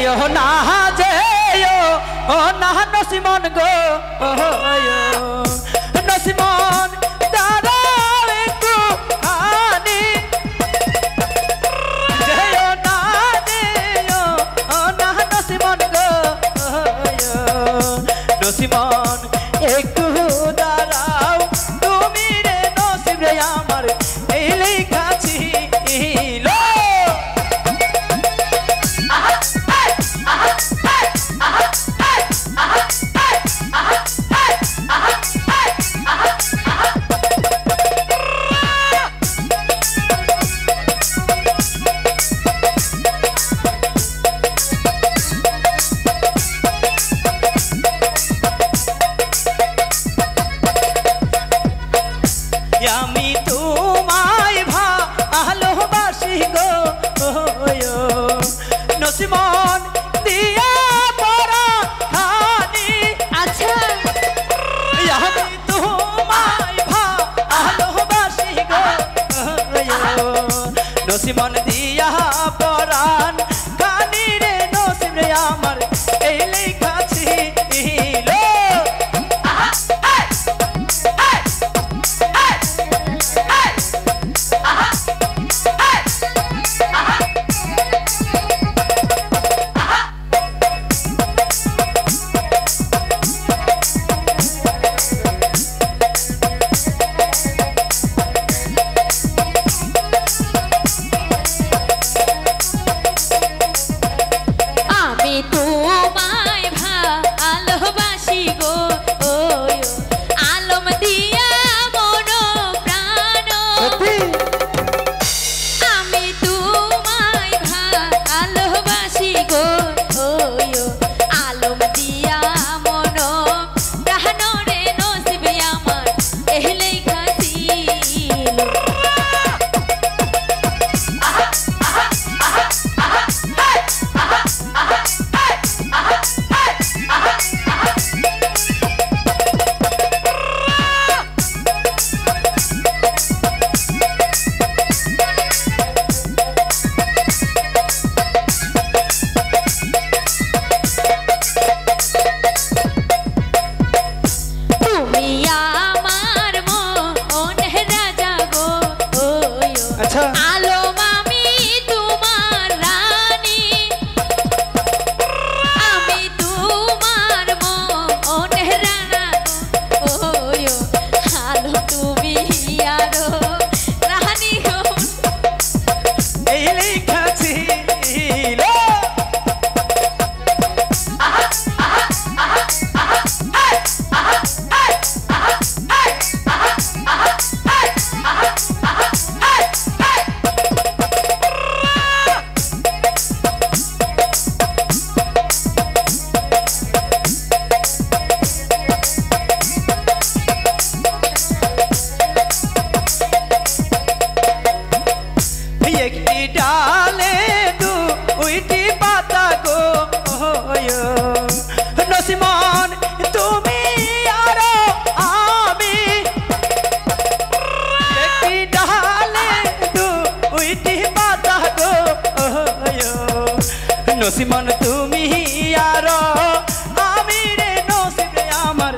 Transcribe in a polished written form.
যেও না যেও ও না নসিমন গো নসিমন দাঁড়াও একটু খানি যেও না যেও ও না নসিমন গো নসিমন একটু দাঁড়াও তুমি রে নসিব রে আমার এই লেখা ছিল আমি তোমায় ভালোবাসি গো নসিমন দিয়া পরা খানি আচ্ছা আমি তোমায় ভালোবাসি গো নসিমন দিয়া পরান খানি রে নসিব রে আমার এই লেখা ছিল নসিমন তুমি আর আমি একটি ডালে দুইটি পাতা গো নসিমন তুমি আর আমি রে নসিব রে আমার